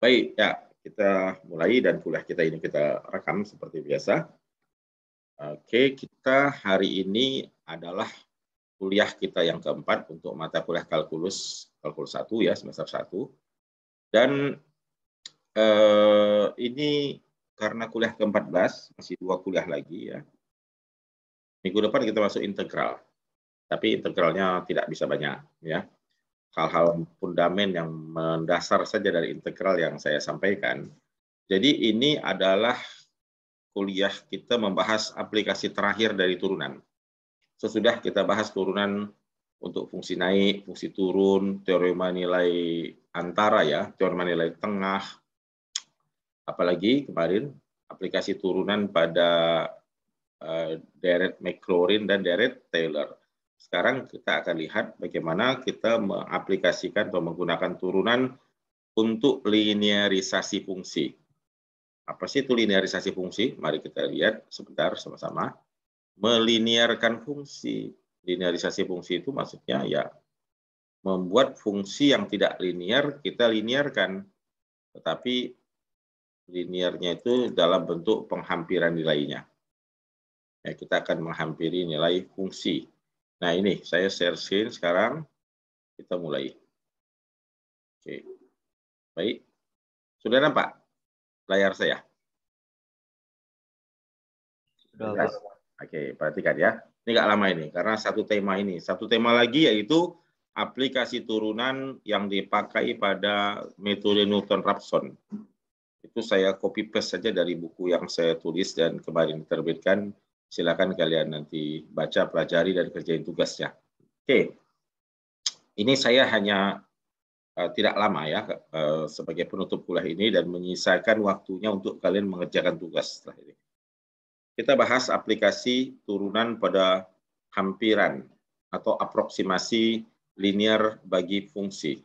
Baik, ya kita mulai dan kuliah kita ini kita rekam seperti biasa. Oke, kita hari ini adalah kuliah kita yang keempat untuk mata kuliah kalkulus 1 ya, semester 1. Dan ini karena kuliah ke-14, masih 2 kuliah lagi ya. Minggu depan kita masuk integral, tapi integralnya tidak bisa banyak ya. Hal-hal fundamen yang mendasar saja dari integral yang saya sampaikan. Jadi ini adalah kuliah kita membahas aplikasi terakhir dari turunan. Sesudah kita bahas turunan untuk fungsi naik, fungsi turun, teorema nilai antara ya, teorema nilai tengah, apalagi kemarin aplikasi turunan pada deret Maclaurin dan deret Taylor. Sekarang kita akan lihat bagaimana kita mengaplikasikan atau menggunakan turunan untuk linearisasi fungsi. Apa sih itu linearisasi fungsi? Mari kita lihat sebentar sama-sama. Melinearkan fungsi. Linearisasi fungsi itu maksudnya ya membuat fungsi yang tidak linear kita linearkan. Tetapi linearnya itu dalam bentuk penghampiran nilainya. Ya, kita akan menghampiri nilai fungsi. Nah ini saya share screen sekarang. Kita mulai. Oke. Baik. Sudah nampak layar saya? Sudah. Oke, perhatikan ya. Ini nggak lama ini, karena satu tema ini. Satu tema lagi yaitu aplikasi turunan yang dipakai pada metode Newton-Raphson. Itu saya copy paste saja dari buku yang saya tulis dan kemarin diterbitkan. Silakan kalian nanti baca, pelajari, dan kerjain tugasnya. Oke, ini saya hanya tidak lama ya sebagai penutup kuliah ini dan menyisakan waktunya untuk kalian mengerjakan tugas setelah ini. Kita bahas aplikasi turunan pada hampiran atau aproksimasi linear bagi fungsi.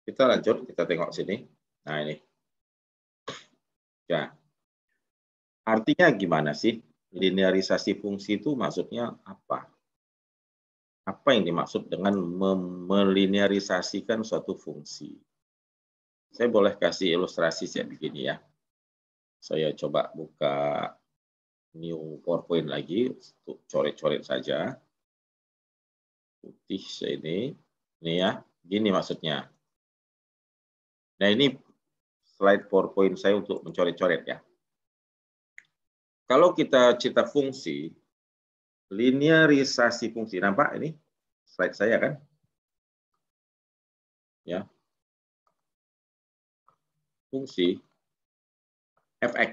Kita lanjut, kita tengok sini. Nah ini. Ya. Artinya gimana sih? Linearisasi fungsi itu maksudnya apa? Apa yang dimaksud dengan melinearisasikan suatu fungsi? Saya boleh kasih ilustrasi saya begini ya. Saya coba buka new PowerPoint lagi untuk coret-coret saja. Putih ini ya, gini maksudnya. Nah ini slide PowerPoint saya untuk mencoret-coret ya. Kalau kita cita fungsi, linearisasi fungsi, nampak ini slide saya kan? Ya, fungsi fx.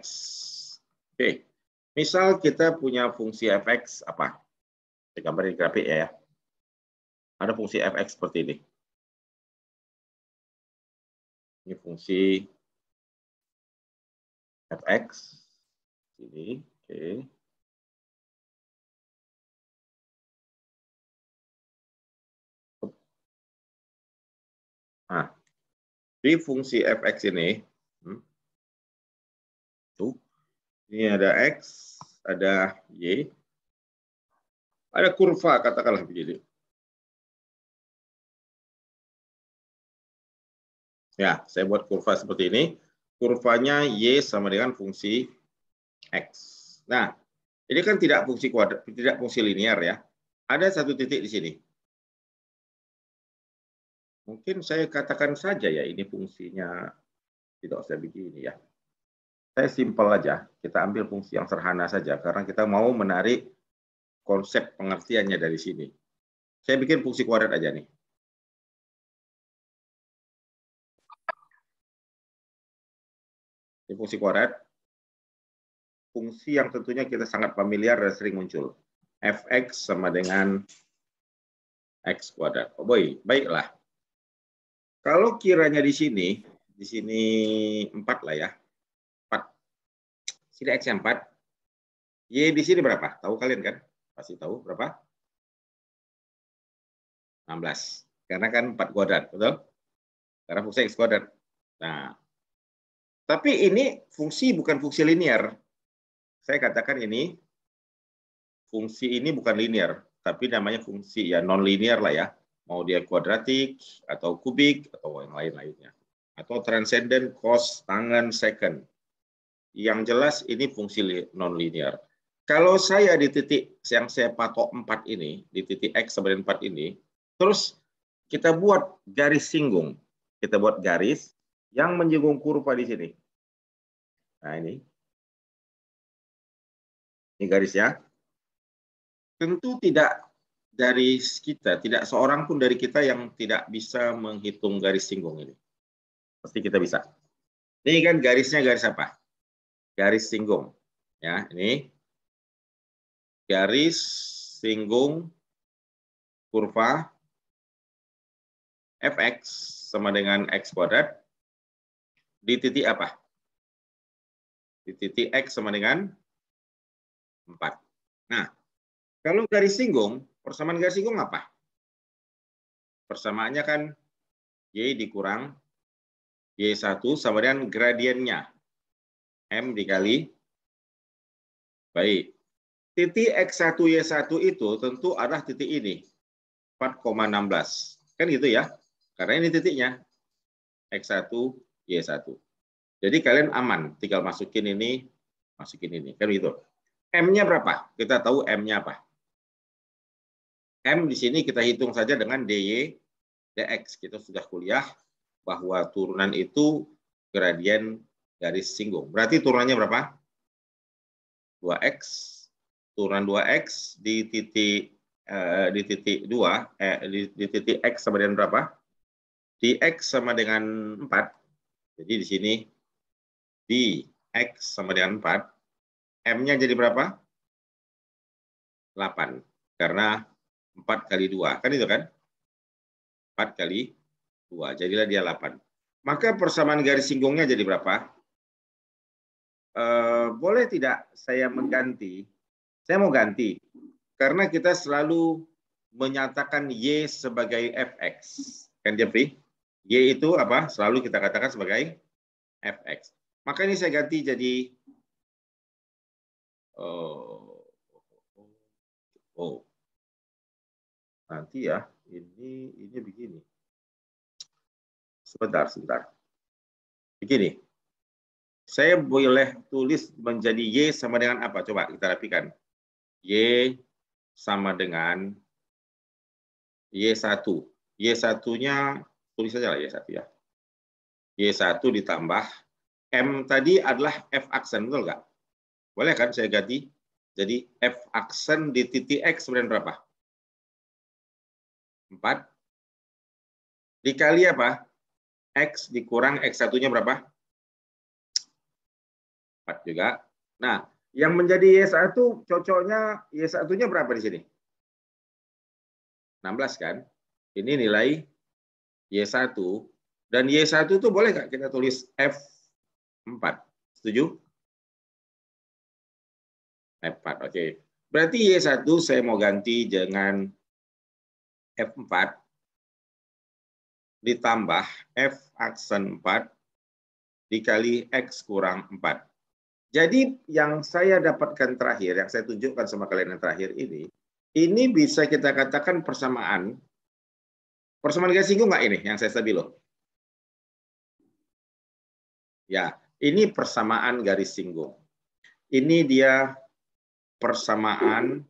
Oke, misal kita punya fungsi fx apa? Saya gambarin grafik ya. Ada fungsi fx seperti ini. Ini fungsi fx. Ini, oke. Nah, di fungsi fx ini, tuh, ini ada x, ada y, ada kurva, katakanlah begini. Ya, saya buat kurva seperti ini. Kurvanya y sama dengan fungsi x. Nah, ini kan tidak fungsi kuadrat, tidak fungsi linear ya. Ada satu titik di sini. Mungkin saya katakan saja ya, ini fungsinya tidak usah begini ya. Saya simpel aja, kita ambil fungsi yang sederhana saja, karena kita mau menarik konsep pengertiannya dari sini. Saya bikin fungsi kuadrat aja nih. Ini fungsi kuadrat. Fungsi yang tentunya kita sangat familiar dan sering muncul. Fx sama dengan x kuadrat. Oh boy, baiklah. Kalau kiranya di sini 4 lah ya. 4. Sini x-nya 4. Y di sini berapa? Tahu kalian kan? Pasti tahu berapa? 16. Karena kan 4 kuadrat, betul? Karena fungsi x kuadrat. Nah, tapi ini fungsi bukan fungsi linear. Saya katakan ini fungsi ini bukan linear, tapi namanya fungsi ya non linear lah ya. Mau dia kuadratik atau kubik atau yang lain-lainnya. atau transcendent cos tangen secant. Yang jelas ini fungsi non-linear. Kalau saya di titik yang saya patok 4 ini, di titik X sama dengan 4 ini, terus kita buat garis singgung. Kita buat garis yang menyinggung kurva di sini. Nah ini. Ini garisnya. Tentu tidak dari kita, tidak seorang pun dari kita yang tidak bisa menghitung garis singgung ini. Pasti kita bisa. Ini kan garisnya garis apa? Garis singgung. Ya, ini garis singgung kurva fx sama dengan x kuadrat di titik apa? Di titik x sama dengan 4. Nah, kalau garis singgung, persamaan garis singgung apa? Persamaannya kan y dikurang y1 sama dengan gradiennya. M dikali. Baik. Titik X1, Y1 itu tentu adalah titik ini. 4,16. Kan gitu ya? Karena ini titiknya. X1, Y1. Jadi kalian aman. Tinggal masukin ini, masukin ini. Kan gitu. M-nya berapa? Kita tahu M-nya apa. M di sini kita hitung saja dengan dy dx. Kita sudah kuliah bahwa turunan itu gradien garis singgung. Berarti turunannya berapa? 2x. Turunan 2x di titik 2, di titik x sama dengan berapa? Di x sama dengan 4. Jadi di sini di x sama dengan 4. M-nya jadi berapa? 8. Karena 4 kali 2. Kan itu kan? 4 kali 2. Jadilah dia 8. Maka persamaan garis singgungnya jadi berapa? Boleh tidak saya mengganti? Saya mau ganti. Karena kita selalu menyatakan Y sebagai Fx. Kan Jeffrey? Y itu apa? Selalu kita katakan sebagai Fx. Maka ini saya ganti jadi nanti ya, ini begini. Sebentar. Begini. Saya boleh tulis menjadi Y sama dengan apa? Coba kita rapikan. Y sama dengan Y1. Y1-nya tulis saja lah Y1 ya. Y1 ditambah M tadi adalah F aksen, betul nggak? Boleh kan saya ganti? Jadi F aksen di titik X sebenarnya berapa? 4. Dikali apa? X dikurang X1-nya berapa? 4 juga. Nah, yang menjadi Y1 cocoknya Y1-nya berapa di sini? 16 kan? Ini nilai Y1. Dan Y1 itu boleh nggak kita tulis F4? Setuju? F4, oke. Berarti Y1 saya mau ganti dengan F4 ditambah F aksen 4 dikali X kurang 4. Jadi yang saya dapatkan terakhir, yang saya tunjukkan sama kalian yang terakhir ini bisa kita katakan persamaan garis singgung nggak ini yang saya stabilo? Ya, ini persamaan garis singgung. Ini dia persamaan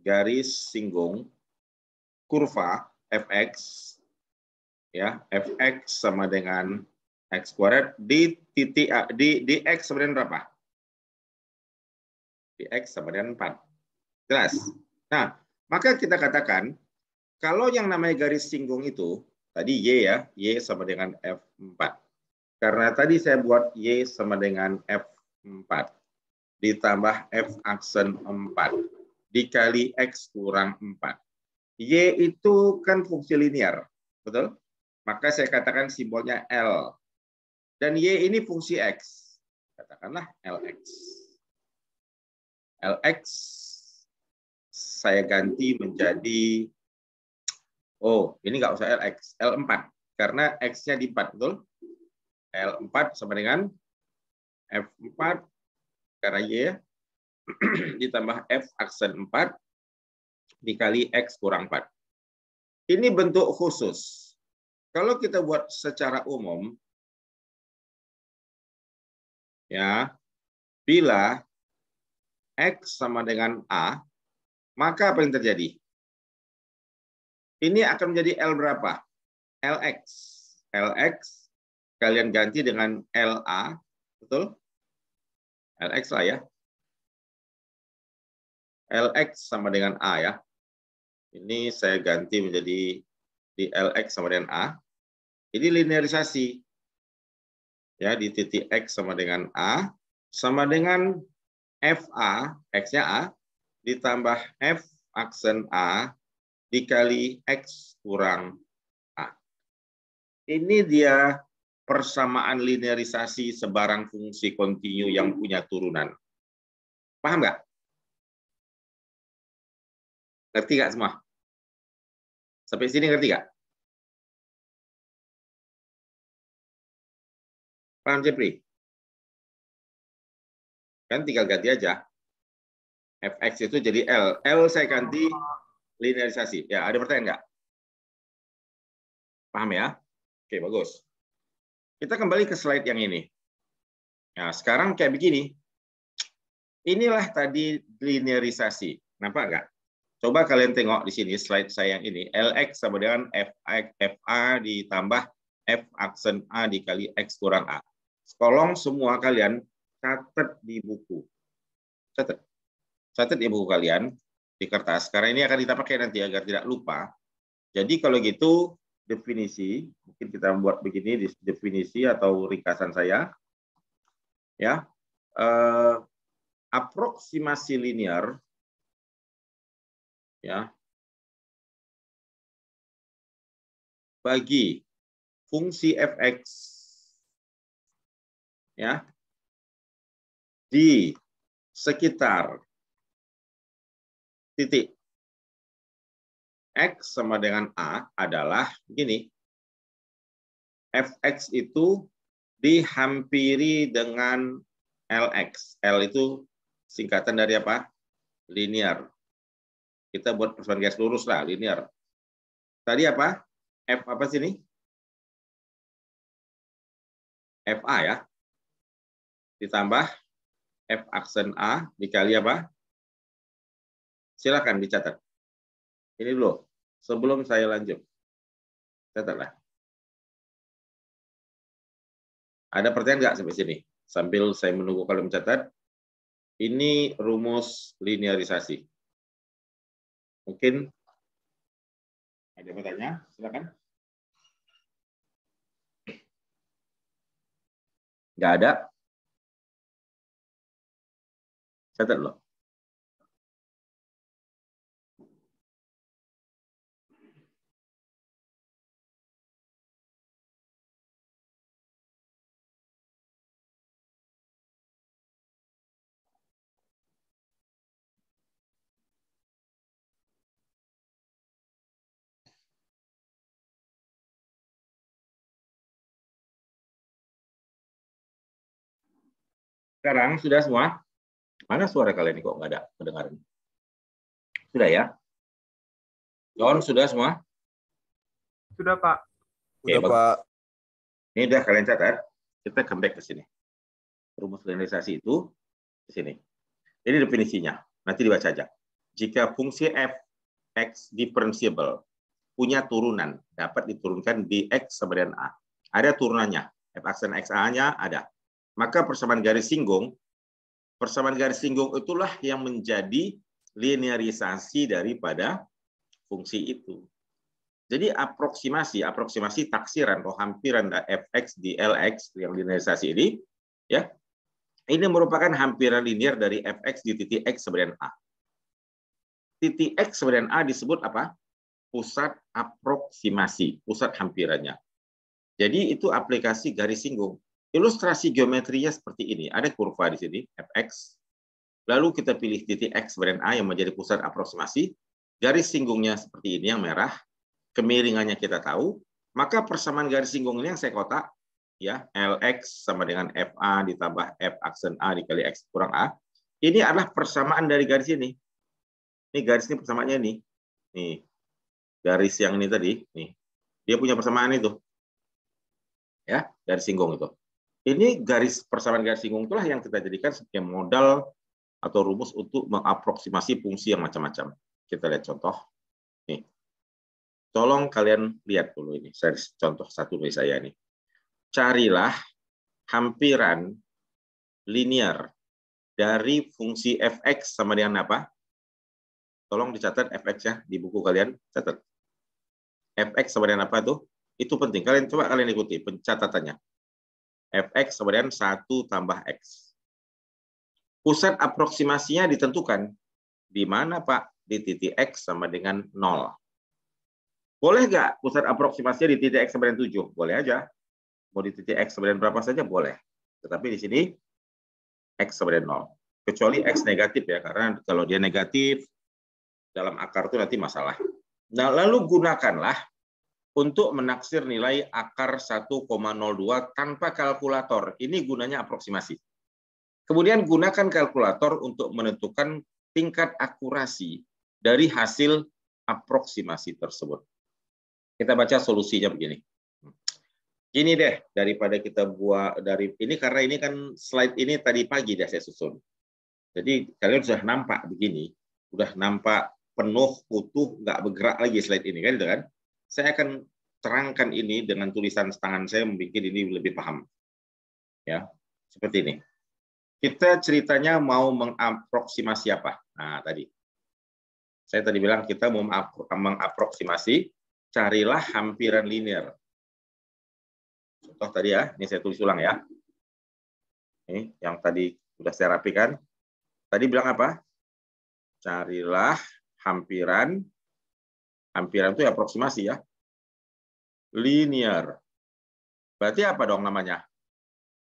garis singgung kurva fx, ya, fx sama dengan x kuadrat di titik di x sama dengan berapa? Di x sama dengan 4. Jelas? Nah, maka kita katakan kalau yang namanya garis singgung itu tadi y ya, y sama dengan f4. Karena tadi saya buat y sama dengan f4 ditambah f aksen 4 dikali x kurang 4. Y itu kan fungsi linear, betul? Maka saya katakan simbolnya L. Dan Y ini fungsi X. Katakanlah LX. LX saya ganti menjadi, ini nggak usah LX, L4. Karena X-nya di 4, betul? L4 sama dengan F4, karena Y ditambah F aksen 4 dikali X kurang 4. Ini bentuk khusus. Kalau kita buat secara umum, ya, bila X sama dengan A, maka apa yang terjadi? Ini akan menjadi L berapa? LX. LX kalian ganti dengan LA, betul? LX lah ya. LX sama dengan A ya. Ini saya ganti menjadi di LX sama dengan A. Ini linearisasi. Ya, di titik X sama dengan A, sama dengan FA, X-nya A, ditambah F aksen A, dikali X kurang A. Ini dia persamaan linearisasi sebarang fungsi kontinu yang punya turunan. Paham nggak? Ngerti nggak semua? Sampai sini ngerti nggak? Paham, Jepri? Kan tinggal ganti aja. Fx itu jadi L. L saya ganti linearisasi. Ya, ada pertanyaan nggak? Paham ya? Oke, bagus. Kita kembali ke slide yang ini. Nah, sekarang kayak begini. Inilah tadi linearisasi. Nampak nggak? Coba kalian tengok di sini slide saya yang ini. Lx sama dengan FA ditambah F aksen A dikali X kurang A. Tolong semua kalian catat di buku. Catat. Catat di buku kalian, di kertas. Karena ini akan kita pakai nanti agar tidak lupa. Jadi kalau gitu, definisi. Mungkin kita membuat begini, definisi atau ringkasan saya. Ya, aproksimasi linear, ya, bagi fungsi fx, ya, di sekitar titik x sama dengan a adalah begini. Fx itu dihampiri dengan Lx. L itu singkatan dari apa? Linear. Kita buat persamaan garis lurus lah, linear. Tadi apa? F apa sini? FA ya. Ditambah F aksen A dikali apa? Silakan dicatat. Ini dulu. Sebelum saya lanjut. Catatlah. Ada pertanyaan nggak sampai sini? Sambil saya menunggu kalian mencatat. Ini rumus linearisasi. Mungkin ada pertanyaan? Silakan. Nggak ada? Catat loh. Sekarang sudah semua? Mana suara kalian kok nggak ada kedengaran? Sudah ya? John, sudah semua? Sudah, Pak. Sudah, Pak. Ini udah kalian catat. Kita comeback ke sini. Rumus linearisasi itu di sini. Ini definisinya. Nanti dibaca aja. Jika fungsi f(x) differentiable punya turunan, dapat diturunkan di x sama dengan a. Ada turunannya. F aksen xa-nya ada. Maka persamaan garis singgung itulah yang menjadi linearisasi daripada fungsi itu. Jadi aproksimasi taksiran atau hampiran fx di lx yang linearisasi ini, ya, ini merupakan hampiran linear dari fx di titik x sama dengan a. Titik x sama dengan a disebut apa? Pusat aproksimasi, pusat hampirannya. Jadi itu aplikasi garis singgung. Ilustrasi geometrinya seperti ini. Ada kurva di sini, fx. Lalu kita pilih titik x sama dengan a yang menjadi pusat aproksimasi. Garis singgungnya seperti ini yang merah. Kemiringannya kita tahu. Maka persamaan garis singgung ini yang saya kotak, ya, lx sama dengan fa ditambah f aksen a dikali x kurang a. Ini adalah persamaan dari garis ini. Ini garis ini persamaannya ini. Nih. Garis yang ini tadi, nih. Dia punya persamaan itu. Ya, garis singgung itu. Ini persamaan garis singgung itulah yang kita jadikan sebagai modal atau rumus untuk mengaproksimasi fungsi yang macam-macam. Kita lihat contoh. Nih. Tolong kalian lihat dulu ini. Contoh satu dari saya nih. Carilah hampiran linear dari fungsi fx sama dengan apa? Tolong dicatat fx-nya di buku kalian. Catat. Fx sama dengan apa tuh? Itu penting. Coba kalian ikuti pencatatannya. Fx sama dengan 1 tambah x. Pusat aproksimasinya ditentukan. Di mana, Pak? Di titik x sama dengan 0. Boleh nggak pusat aproksimasinya di titik x sama dengan 7? Boleh aja. Mau di titik x sama dengan berapa saja boleh. Tetapi di sini x sama dengan 0. Kecuali x negatif ya, karena kalau dia negatif dalam akar itu nanti masalah. Nah, lalu gunakanlah untuk menaksir nilai akar 1,02 tanpa kalkulator. Ini gunanya aproksimasi. Kemudian gunakan kalkulator untuk menentukan tingkat akurasi dari hasil aproksimasi tersebut. Kita baca solusinya begini. Gini deh, daripada kita buat dari ini, karena ini kan slide ini tadi pagi dah saya susun. Jadi kalian sudah nampak begini, sudah nampak penuh, utuh, nggak bergerak lagi slide ini, kan? Gitu kan? Saya akan terangkan ini dengan tulisan tangan saya, membuat ini lebih paham. Ya, seperti ini. Kita ceritanya mau mengaproksimasi apa? Nah, tadi. Saya tadi bilang kita mau mengaproksimasi, carilah hampiran linear. Contoh tadi ya, ini saya tulis ulang ya. Ini yang tadi sudah saya rapikan. Tadi bilang apa? Carilah hampiran itu ya aproksimasi ya. Linear. Berarti apa dong namanya?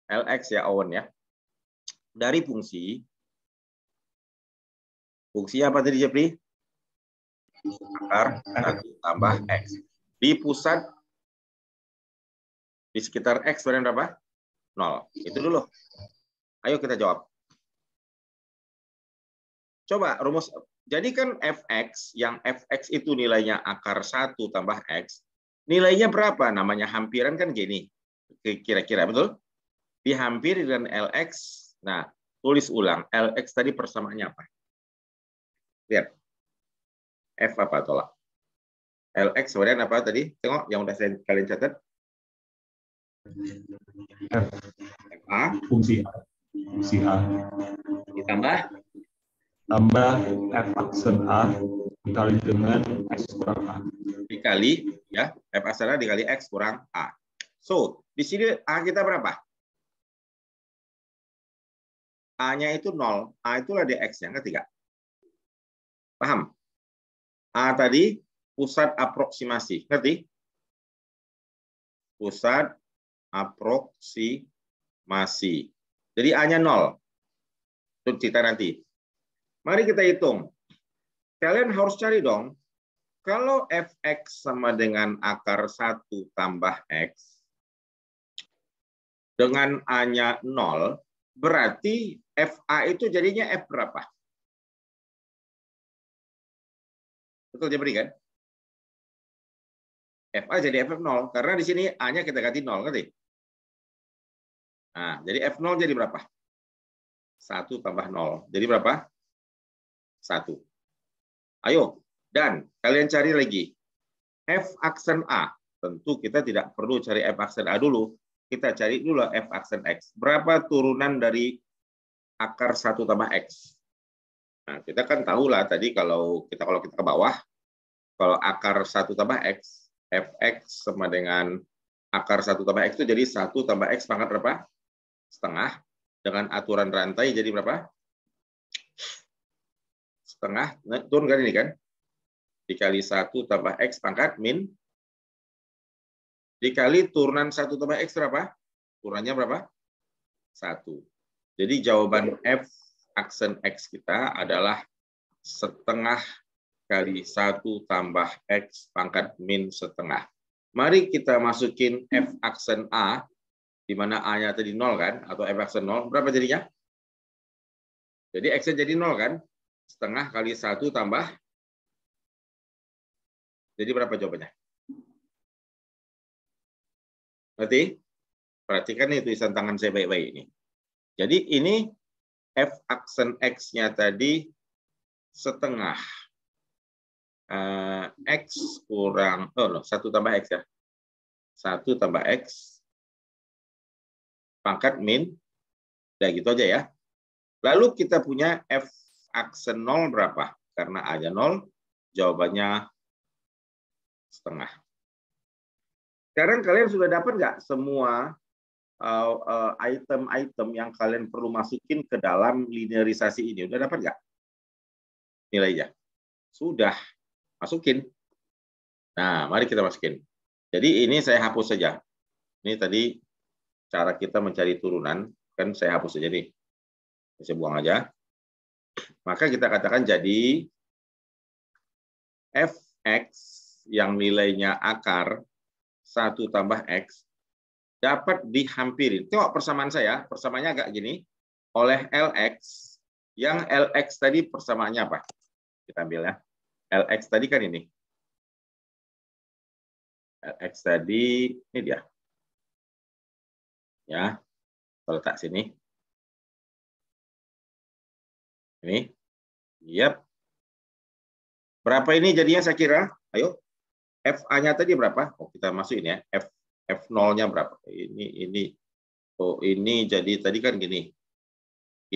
Lx ya, Owen ya. Dari fungsi apa tadi, Jepri? Akar 1 tambah x. Di pusat, di sekitar x berapa? 0. Itu dulu. Ayo kita jawab. Coba rumus. Jadi kan fx, yang fx itu nilainya akar 1 tambah x. Nilainya berapa? Namanya hampiran kan gini. Kira-kira, betul? Dihampiri dengan Lx. Nah, tulis ulang. Lx tadi persamaannya apa? Lihat. F apa tolak? Lx kemudian apa tadi? Tengok yang udah kalian catat. Fa. Fungsi A. Ditambah f aksen A dikali dengan x kurang A. Dikali ya, f aksen A dikali x kurang A. So, di sini A kita berapa? A-nya itu 0. A itulah dx-nya, ngerti nggak? Paham? A tadi pusat aproksimasi, ngerti? Pusat aproksimasi. Jadi A-nya 0. Itu cerita nanti. Mari kita hitung. Kalian harus cari dong. Kalau fx sama dengan akar 1 tambah x, dengan A-nya 0, berarti FA itu jadinya F berapa? Betul dia berikan? FA jadi F0, karena di sini A-nya kita ganti 0, ngerti? Nah, jadi F0 jadi berapa? 1 tambah 0. Jadi berapa? 1. Ayo, dan kalian cari lagi. F aksen A. Tentu kita tidak perlu cari F aksen A dulu. Kita cari dulu F aksen X. Berapa turunan dari akar 1 tambah X? Nah, kita kan tahu lah tadi kalau kita ke bawah, kalau akar 1 tambah X, Fx sama dengan akar 1 tambah X itu jadi 1 tambah X pangkat berapa? Setengah. Dengan aturan rantai jadi berapa? Setengah. Nah, turun kan ini kan? Dikali 1 tambah X pangkat min. Dikali turunan 1 tambah X berapa? Turunannya berapa? 1. Jadi jawaban F aksen X kita adalah setengah kali 1 tambah X pangkat min setengah. Mari kita masukin F aksen A, di mana A-nya tadi 0 kan, atau F aksen 0, berapa jadinya? Jadi X-nya jadi 0 kan? Setengah kali 1 tambah, jadi berapa jawabannya? Berarti Perhatikan nih tulisan tangan saya baik-baik ini. Jadi ini F aksen X-nya tadi setengah. X kurang, 1 tambah X ya. 1 tambah X pangkat min. Udah gitu aja ya. Lalu kita punya F aksen 0 berapa? Karena A-nya 0, jawabannya setengah. Sekarang kalian sudah dapat nggak semua item-item yang kalian perlu masukin ke dalam linearisasi ini? Udah dapat nggak nilainya? Sudah. Masukin. Nah, mari kita masukin. Jadi ini saya hapus saja. Ini tadi cara kita mencari turunan, kan saya hapus saja nih. Saya buang aja. Maka kita katakan jadi Fx yang nilainya akar 1 tambah X dapat dihampirin. Tengok persamaan saya, persamaannya agak gini, oleh Lx, yang Lx tadi persamaannya apa? Kita ambil ya. Lx tadi kan ini. Lx tadi, ini dia. Ya, letak sini. Ini. Yap. Berapa ini jadinya saya kira? Ayo. FA-nya tadi berapa? Oh, kita masukin ya. F0-nya berapa? Ini. Oh, ini jadi tadi kan gini.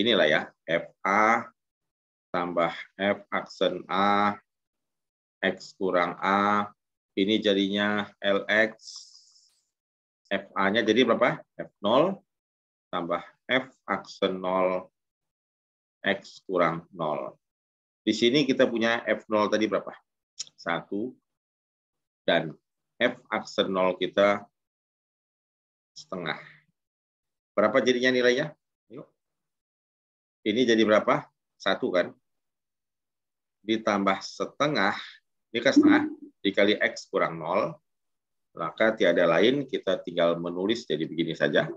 Inilah ya. FA tambah F aksen A, X kurang A. Ini jadinya LX. FA-nya jadi berapa? F0 tambah F aksen 0, X kurang 0. Di sini kita punya F0 tadi berapa? 1. Dan F aksen 0 kita setengah. Berapa jadinya nilainya? Yuk. Ini jadi berapa? 1 kan? Ditambah setengah, ini kan setengah, dikali X kurang 0, maka tiada lain, kita tinggal menulis jadi begini saja.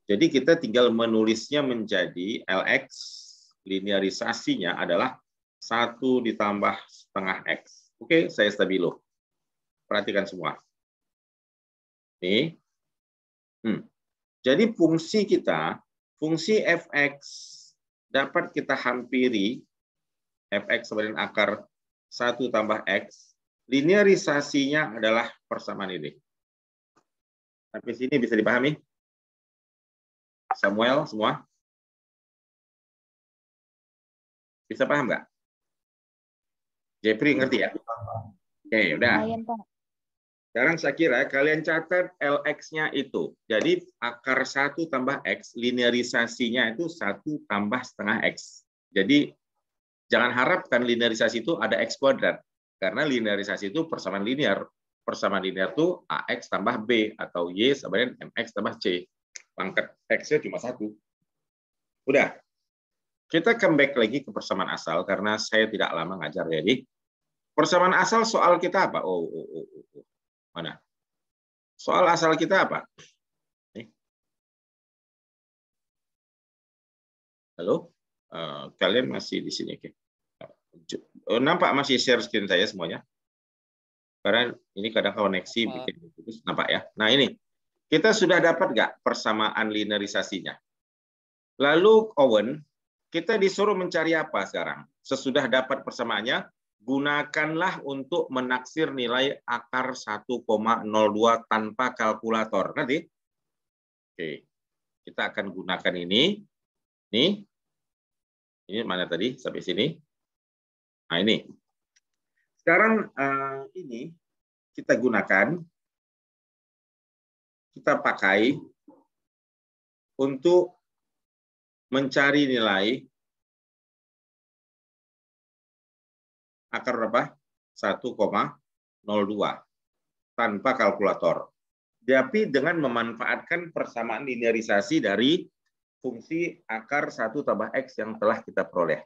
Jadi kita tinggal menulisnya menjadi Lx, linearisasinya adalah 1 ditambah setengah X. Oke, saya stabilo. Perhatikan semua. Nih. Jadi fungsi kita, fungsi Fx dapat kita hampiri, Fx sama dengan akar 1 tambah X, linearisasinya adalah persamaan ini. Sampai sini bisa dipahami? Samuel, semua? Bisa paham nggak? Jeffrey ngerti ya? Oke, udah. Sekarang saya kira kalian catat Lx-nya itu. Jadi akar 1 tambah X, linearisasinya itu 1 tambah setengah X. Jadi jangan harapkan linearisasi itu ada X kuadrat. Karena linearisasi itu persamaan linear. Persamaan linear itu AX tambah B atau Y sama dengan MX tambah C. Pangkat X-nya cuma 1. Udah. Kita comeback lagi ke persamaan asal karena saya tidak lama ngajar. Jadi persamaan asal soal kita apa? Mana? Soal asal kita apa? Halo? Kalian masih di sini? Oke. Nampak masih share screen saya semuanya? Karena ini kadang koneksi bikin putus, nampak ya. Nah ini, kita sudah dapat nggak persamaan linearisasinya? Lalu Owen, kita disuruh mencari apa sekarang? Sesudah dapat persamaannya, gunakanlah untuk menaksir nilai akar 1,02 tanpa kalkulator. Nanti, oke, kita akan gunakan ini. Ini mana tadi? Sampai sini. Nah ini. Sekarang ini kita gunakan, kita pakai untuk mencari nilai akar berapa? 1,02 tanpa kalkulator. Tapi dengan memanfaatkan persamaan linearisasi dari fungsi akar 1 tambah X yang telah kita peroleh.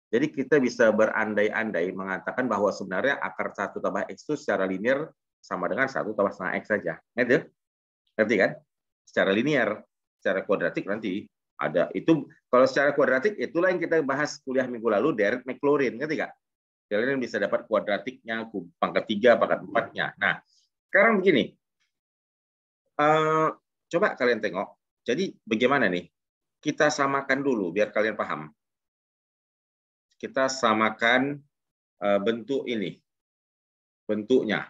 Jadi kita bisa berandai-andai mengatakan bahwa sebenarnya akar 1 tambah X itu secara linear sama dengan 1 tambah setengah X saja. Ngerti kan? Secara linear, secara kuadratik nanti ada. Itu kalau secara kuadratik itulah yang kita bahas kuliah minggu lalu, Dirac-Maclaurin, ngerti nggak? Kalian bisa dapat kuadratiknya, pangkat 3, pangkat 4-nya. Nah, sekarang begini. Coba kalian tengok. Jadi bagaimana nih? Kita samakan dulu biar kalian paham. Kita samakan bentuk ini. Bentuknya.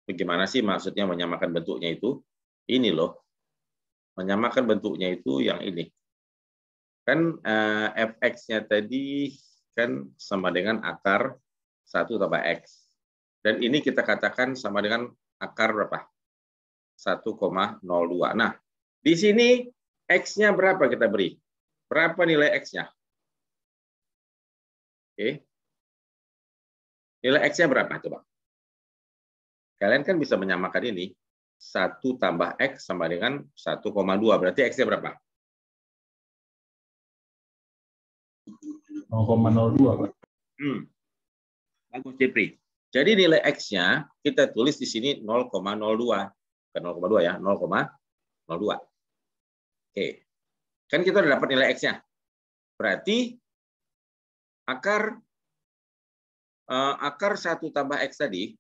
Bagaimana sih maksudnya menyamakan bentuknya itu? Ini loh. Menyamakan bentuknya itu yang ini. Kan fx-nya tadi kan sama dengan akar 1 tambah x. Dan ini kita katakan sama dengan akar berapa? 1,02. Nah, di sini x-nya berapa kita beri? Berapa nilai x-nya? Oke. Nilai x-nya berapa? Coba. Kalian kan bisa menyamakan ini. 1 tambah x sama dengan 1,2. Berarti x-nya berapa? 0,02, Pak. Bagus, Cipri. Jadi nilai x-nya kita tulis di sini 0,02. Bukan 0,2 ya, 0,02. Oke. Kan kita udah dapat nilai x-nya. Berarti akar 1 tambah x tadi,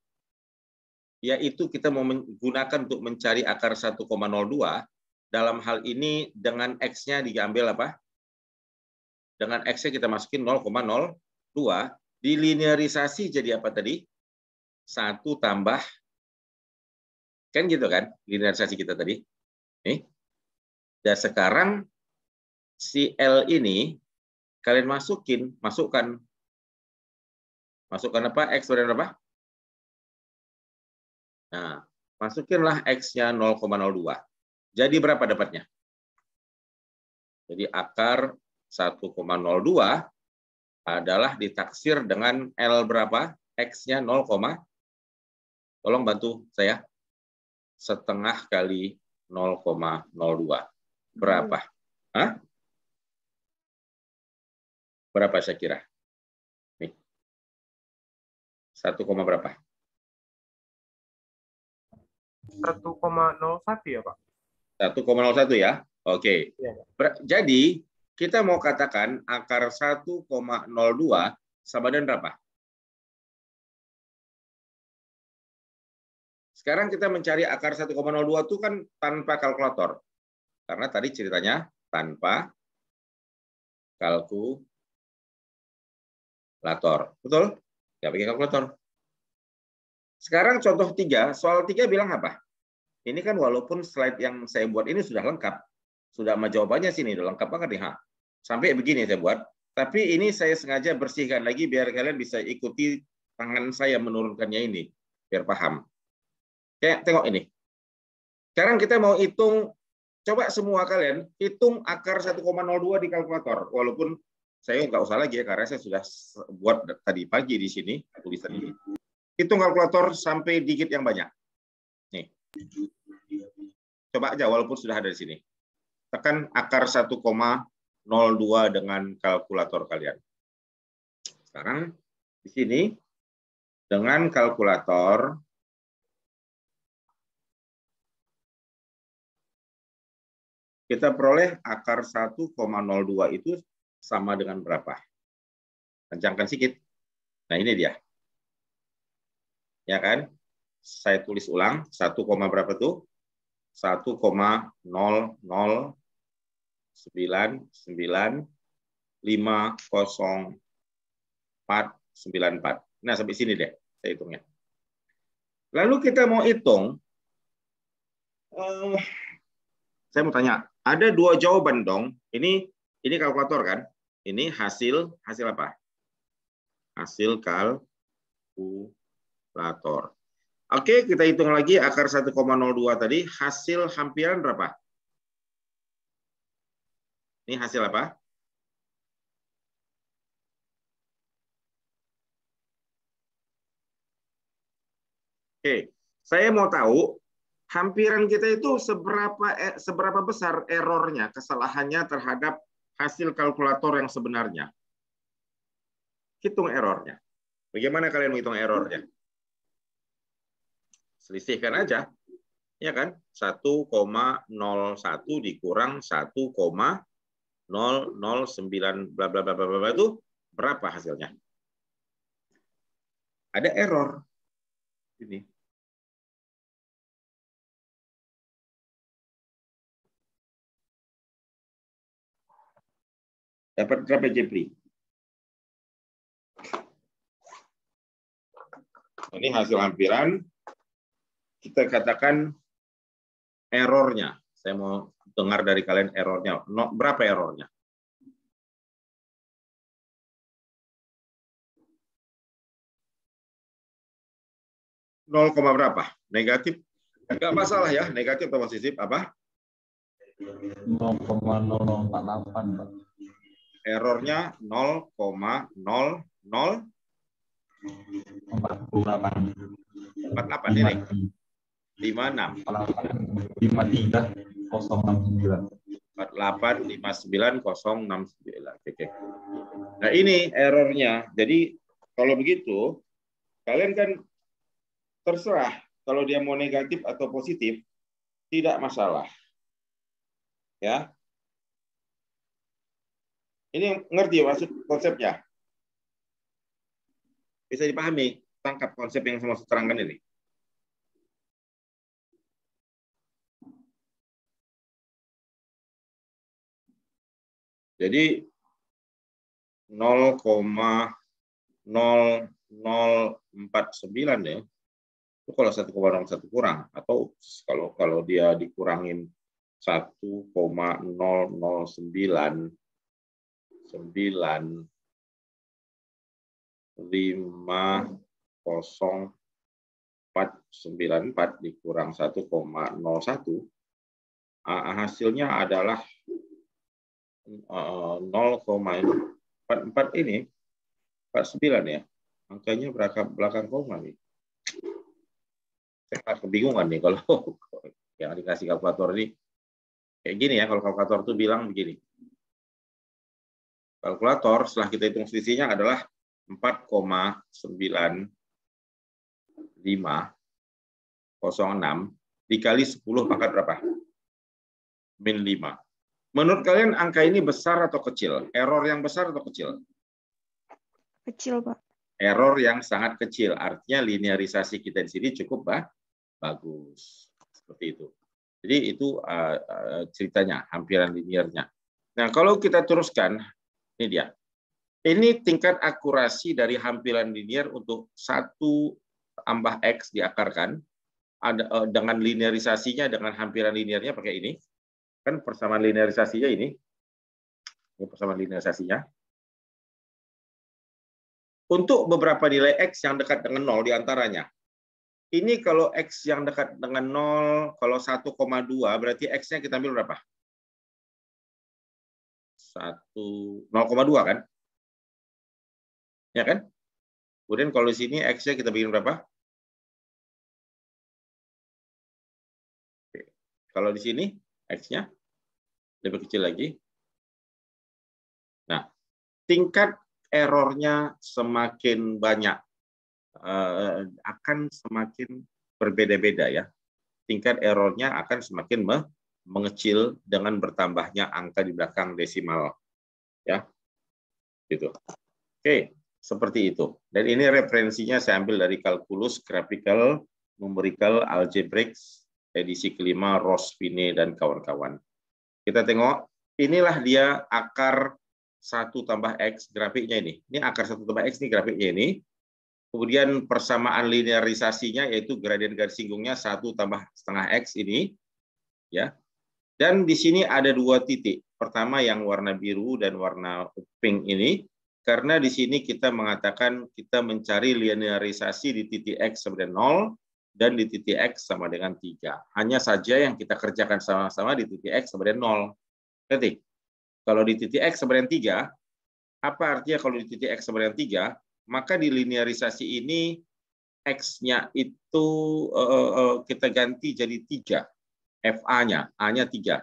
yaitu kita mau menggunakan untuk mencari akar 1,02, dalam hal ini dengan x-nya diambil apa? Dengan x-nya kita masukin 0,02, dilinearisasi jadi apa tadi? 1 tambah, kan gitu kan, linearisasi kita tadi. Nih. Dan sekarang si L ini, kalian masukkan apa? X berapa? Berapa? Nah, masukinlah X-nya 0,02. Jadi berapa dapatnya? Jadi akar 1,02 adalah ditaksir dengan L berapa? X-nya 0, tolong bantu saya. Setengah kali 0,02. Berapa? Hah? Berapa saya kira? Nih. 1, berapa? 1,01 ya, Pak? 1,01 ya? Oke. Ya. Jadi, kita mau katakan akar 1,02 sama dengan berapa? Sekarang kita mencari akar 1,02 itu kan tanpa kalkulator. Karena tadi ceritanya tanpa kalkulator. Betul? Nggak pakai kalkulator. Sekarang contoh 3, soal 3 bilang apa? Ini kan walaupun slide yang saya buat ini sudah lengkap. Sudah sama jawabannya sini, udah lengkap banget nih. Sampai begini saya buat. Tapi ini saya sengaja bersihkan lagi biar kalian bisa ikuti tangan saya menurunkannya ini. Biar paham. Kayak tengok ini. Sekarang kita mau hitung, coba semua kalian hitung akar 1,02 di kalkulator. Walaupun saya nggak usah lagi ya, karena saya sudah buat tadi pagi di sini tulisan ini. Hitung kalkulator sampai digit yang banyak. Nih. Coba aja walaupun sudah ada di sini. Tekan akar 1,02 dengan kalkulator kalian. Sekarang di sini dengan kalkulator kita peroleh akar 1,02 itu sama dengan berapa? Kencangkan sedikit. Nah, ini dia. Ya kan? Saya tulis ulang, 1, berapa tuh? 1,099500494. Nah, sampai sini deh saya hitungnya. Lalu kita mau hitung, saya mau tanya, ada 2 jawaban dong. Ini kalkulator kan? Ini hasil apa? Hasil kalkulator. Oke, kita hitung lagi akar 1,02 tadi. Hasil hampiran berapa? Ini hasil apa? Oke, saya mau tahu hampiran kita itu seberapa besar errornya, kesalahannya terhadap hasil kalkulator yang sebenarnya. Hitung errornya. Bagaimana kalian menghitung errornya? Selisihkan aja. Ya kan? 1,01 dikurang 1,009 bla bla bla bla itu berapa hasilnya? Ada error. Ini. Dapat berapa Jepri? Ini hasil hampiran. Kita katakan errornya. Saya mau dengar dari kalian errornya. Berapa errornya? Nol koma berapa? Negatif? Enggak masalah ya, negatif atau positif apa? 0,0048, Pak. Errornya 0,0048 ini. 56. 53069. 4859069. Oke. Nah, ini errornya. Jadi kalau begitu, kalian kan terserah kalau dia mau negatif atau positif, tidak masalah. Ya. Ini ngerti maksud konsepnya? Bisa dipahami, tangkap konsep yang saya mau terangkan ini. Jadi 0,0049 ya. Itu kalau 1,01 kurang, atau kalau dia dikurangin 1,0099 50494 dikurang 1,01, hasilnya adalah 0,44 ini 49 ya. Angkanya belakang koma nih. Saya kebingungan nih kalau yang dikasih kalkulator ini kayak gini ya. Kalau kalkulator itu bilang begini. Kalkulator setelah kita hitung selisihnya adalah 4,9506 dikali 10 pangkat berapa? Min 5. Menurut kalian angka ini besar atau kecil? Error yang besar atau kecil? Kecil, Pak. Error yang sangat kecil. Artinya linearisasi kita di sini cukup bagus. Seperti itu. Jadi itu ceritanya, hampiran linearnya. Nah, kalau kita teruskan, ini dia. Ini tingkat akurasi dari hampiran linear untuk 1 tambah X diakarkan. Dengan linearisasinya, dengan hampiran linearnya pakai ini. Kan persamaan linearisasinya ini. Ini persamaan linearisasinya. Untuk beberapa nilai X yang dekat dengan 0 diantaranya. Ini kalau X yang dekat dengan 0, kalau 1,2 berarti X-nya kita ambil berapa? 0,2 kan? Ya kan? Kemudian kalau di sini X-nya kita bikin berapa? Oke. Kalau di sini X-nya lebih kecil lagi. Nah, tingkat errornya semakin banyak, akan semakin berbeda-beda ya. Tingkat errornya akan semakin mengecil dengan bertambahnya angka di belakang desimal. Ya, gitu. Oke, seperti itu. Dan ini referensinya saya ambil dari Calculus Graphical Numerical Algebraics edisi kelima Ross, Fine, dan kawan-kawan. Kita tengok, inilah dia akar 1 tambah X grafiknya ini. Ini akar 1 tambah X ini grafiknya ini. Kemudian persamaan linearisasinya yaitu gradien garis singgungnya 1 tambah setengah X ini. Ya. Dan di sini ada 2 titik. Pertama yang warna biru dan warna pink ini. Karena di sini kita mengatakan kita mencari linearisasi di titik X sama dengan 0 dan di titik X sama dengan 3. Hanya saja yang kita kerjakan sama-sama di titik X sama dengan 0. Ngerti? Kalau di titik X sama dengan 3, apa artinya kalau di titik X sama dengan 3? Maka di linearisasi ini X-nya itu kita ganti jadi 3. FA-nya, A-nya 3.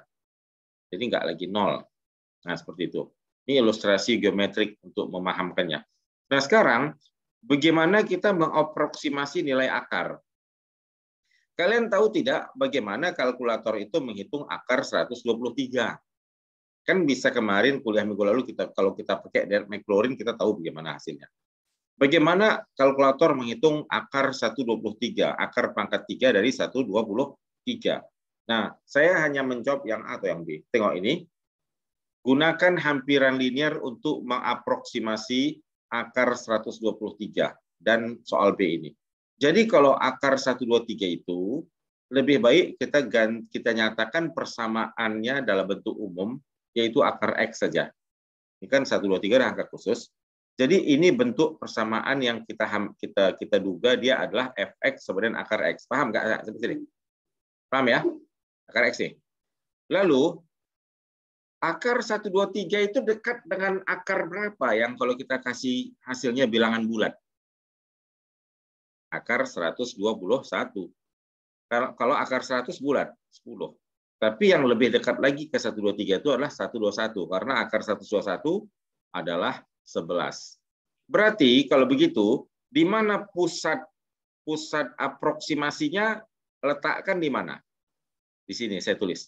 Jadi nggak lagi 0. Nah, seperti itu. Ini ilustrasi geometrik untuk memahamkannya. Nah, sekarang bagaimana kita mengaproksimasi nilai akar? Kalian tahu tidak bagaimana kalkulator itu menghitung akar 123? Kan bisa kemarin kuliah minggu lalu kalau kita pakai Maclaurin kita tahu bagaimana hasilnya. Bagaimana kalkulator menghitung akar 123, akar pangkat 3 dari 123? Nah, saya hanya menjawab yang A atau yang B. Tengok ini. Gunakan hampiran linear untuk mengaproksimasi akar 123 dan soal B ini. Jadi kalau akar 123 itu lebih baik kita nyatakan persamaannya dalam bentuk umum, yaitu akar X saja. Ini kan 123 adalah akar khusus. Jadi ini bentuk persamaan yang kita duga dia adalah fx sama dengan akar X. Paham nggak? Seperti ini. Paham ya? Akar X nih. Lalu akar 123 itu dekat dengan akar berapa yang kalau kita kasih hasilnya bilangan bulat? Akar 121. Kalau akar 100 bulat, 10. Tapi yang lebih dekat lagi ke 123 itu adalah 121. Karena akar 121 adalah 11. Berarti kalau begitu, di mana pusat aproksimasinya letakkan di mana? Di sini saya tulis.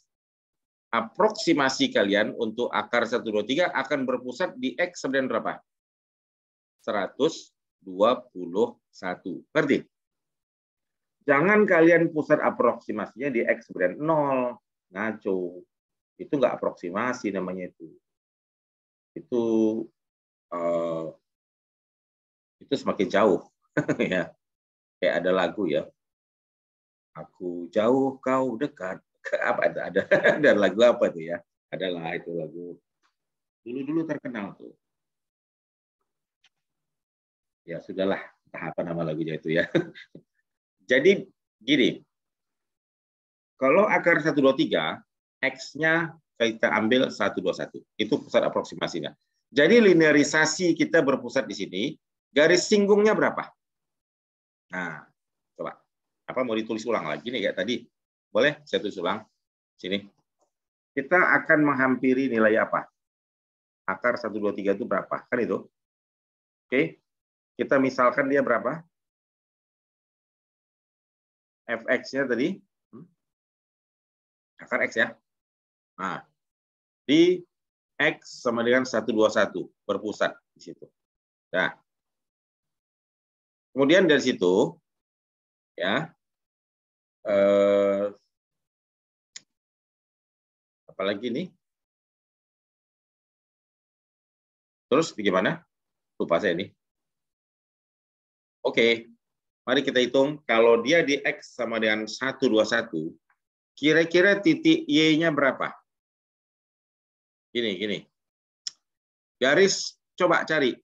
Aproksimasi kalian untuk akar 123 akan berpusat di X sama dengan berapa? 121. Ngerti? Jangan kalian pusat aproksimasinya di X sama dengan 0. Ngaco. Itu nggak aproksimasi namanya itu. Itu semakin jauh. Ya. Kayak ada lagu ya. Aku jauh, kau dekat. Apa ada lagu apa tuh ya? Adalah itu lagu dulu terkenal tuh. Ya sudahlah, entah apa nama lagunya itu ya. Jadi gini, kalau akar 123, X-nya kita ambil 121. Itu pusat aproksimasinya. Jadi linearisasi kita berpusat di sini. Garis singgungnya berapa? Nah, coba. Apa mau ditulis ulang lagi nih kayak tadi? Boleh saya tulis ulang? Sini. Kita akan menghampiri nilai apa? Akar 123 itu berapa? Kan itu. Oke. Kita misalkan dia berapa? Fx-nya tadi. Akar X ya. Nah, di X sama dengan 121 berpusat di situ. Nah. Kemudian dari situ ya apalagi nih? Terus bagaimana? Lupa saya nih. Oke, mari kita hitung. Kalau dia di X sama dengan 121, kira-kira titik Y-nya berapa? Gini. Garis, coba cari.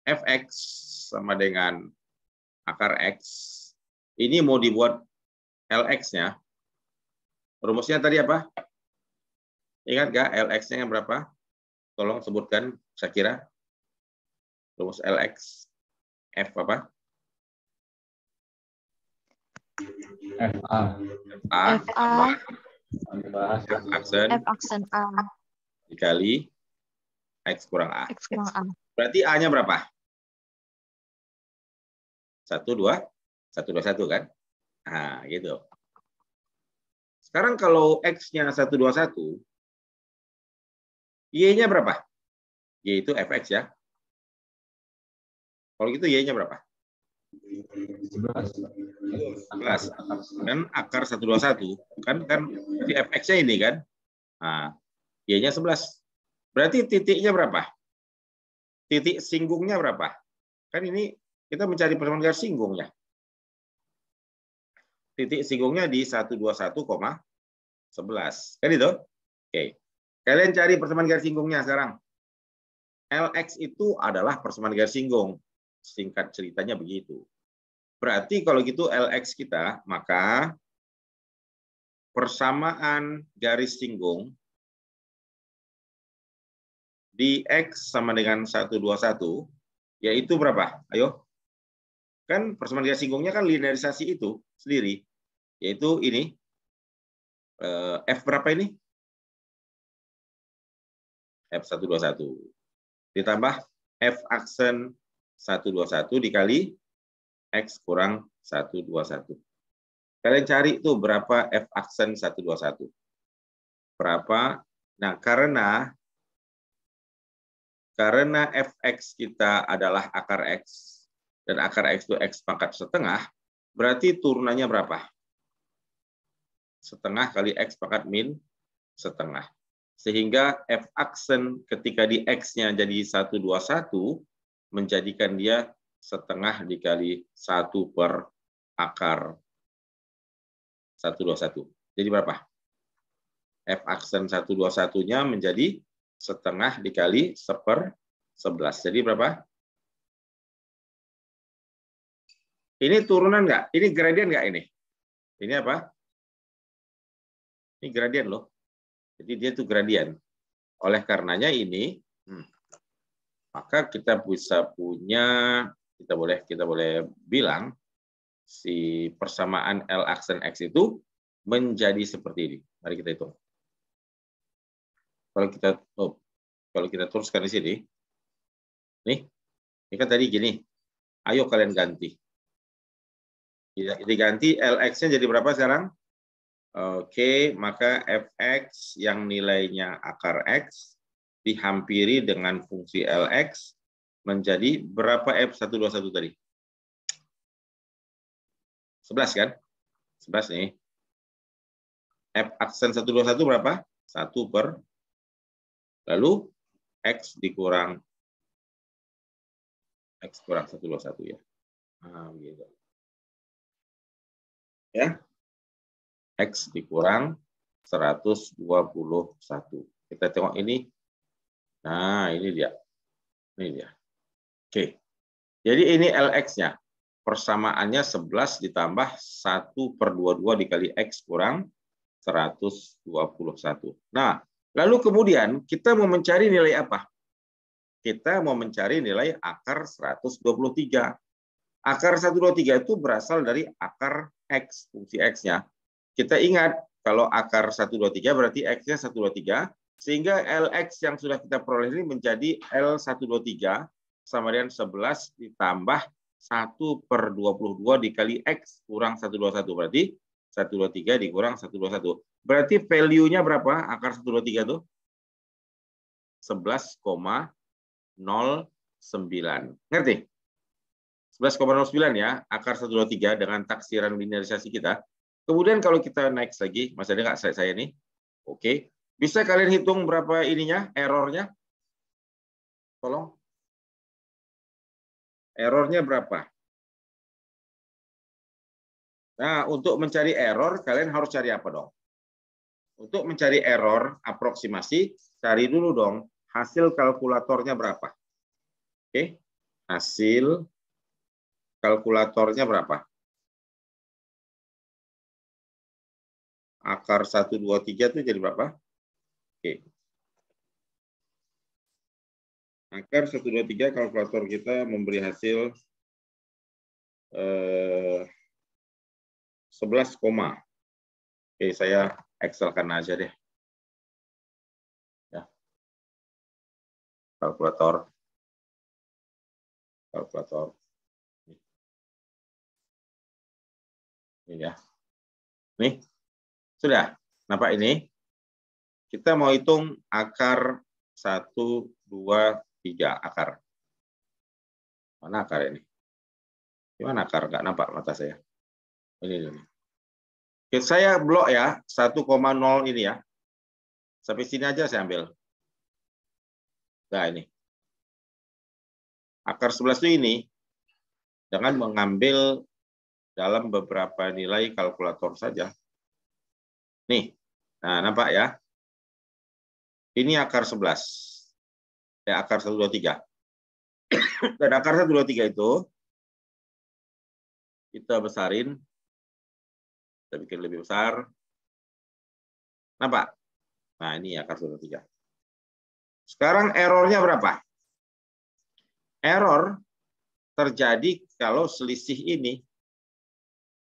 Fx sama dengan akar X. Ini mau dibuat Lx-nya. Rumusnya tadi apa? Ingat nggak Lx-nya berapa? Tolong sebutkan, saya kira. Rumus Lx. F apa? FA. F aksen A dikali X kurang A. X kurang A. Berarti A-nya berapa? 121 kan? Nah, gitu. Sekarang kalau X-nya 121, Y-nya berapa? Y itu Fx ya. Kalau gitu Y-nya berapa? 11. Kan akar 121. Kan si Fx-nya ini kan? Nah, Y-nya 11. Berarti titiknya berapa? Titik singgungnya berapa? Kan ini kita mencari persamaan garis singgungnya. Titik singgungnya di 121,11. Kan itu? Oke. Kalian cari persamaan garis singgungnya sekarang. Lx itu adalah persamaan garis singgung. Singkat ceritanya begitu. Berarti kalau gitu Lx kita, maka persamaan garis singgung di X sama dengan 121, yaitu berapa? Ayo. Kan persamaan garis singgungnya kan linearisasi itu sendiri. Yaitu ini. F berapa ini? F121. Ditambah F aksen 121 dikali X kurang 121. Kalian cari itu berapa F aksen 121. Berapa? Nah, karena Fx kita adalah akar X, dan akar X itu X pangkat setengah, berarti turunannya berapa? Setengah kali X pangkat min setengah. Sehingga f aksen ketika di X-nya jadi 121, menjadikan dia setengah dikali 1 per akar 121. Jadi berapa? F aksen 121-nya menjadi setengah dikali 1/11. Jadi berapa? Ini turunan nggak? Ini gradien nggak ini? Ini apa? Ini gradien loh. Jadi dia itu gradien. Oleh karenanya ini, maka kita bisa punya, kita boleh bilang si persamaan L aksen X itu menjadi seperti ini. Mari kita hitung. Kalau kita teruskan di sini, nih, ini kan tadi gini. Ayo kalian ganti. Diganti Lx-nya jadi berapa sekarang? Oke, maka fx yang nilainya akar x dihampiri dengan fungsi Lx menjadi berapa F121 tadi? 11 kan? 11 nih. F aksen 121 berapa? 1 per. Lalu X dikurang X kurang 121 ya. Nah, begitu. Ya. X dikurang 121. Kita tengok ini. Nah, ini dia. Ini dia. Oke. Jadi ini Lx-nya. Persamaannya 11 ditambah 1/22 dikali X kurang 121. Nah, lalu kemudian kita mau mencari nilai apa? Kita mau mencari nilai akar 123. Akar 123 itu berasal dari akar X, fungsi X-nya. Kita ingat, kalau akar 123 berarti X-nya 123, sehingga Lx yang sudah kita peroleh ini menjadi L123 sama dengan 11 ditambah 1/22 dikali X kurang 121. Berarti 123 dikurang 121. Berarti value-nya berapa akar 123 itu? 11,09. Ngerti? 11,09 ya, akar 123 dengan taksiran linearisasi kita. Kemudian kalau kita naik lagi, masih ada nggak saya ini? Oke. Bisa kalian hitung berapa ininya, errornya? Tolong. Errornya berapa? Nah, untuk mencari error, kalian harus cari apa dong? Untuk mencari error, aproksimasi, cari dulu dong, hasil kalkulatornya berapa? Oke, hasil kalkulatornya berapa? Akar 123 itu jadi berapa? Oke. Akar 123 kalkulator kita memberi hasil 11, oke, saya Excelkan aja deh. Ya. Kalkulator. Ini ya. Nih. Sudah. Nampak ini? Kita mau hitung akar 1, 2, 3 akar. Mana akar ini? Gimana akar? Nggak nampak mata saya. Ini. Oke, saya blok ya, 1,0 ini ya. Sampai sini aja saya ambil. Nah, ini. Akar 11 itu ini, dengan mengambil dalam beberapa nilai kalkulator saja. Nih, nah nampak ya. Ini akar 11. Ya, akar 123. Dan akar 123 itu, kita besarin. Kita bikin lebih besar. Nampak? Nah, ini akar 123. Sekarang errornya berapa? Error terjadi kalau selisih ini.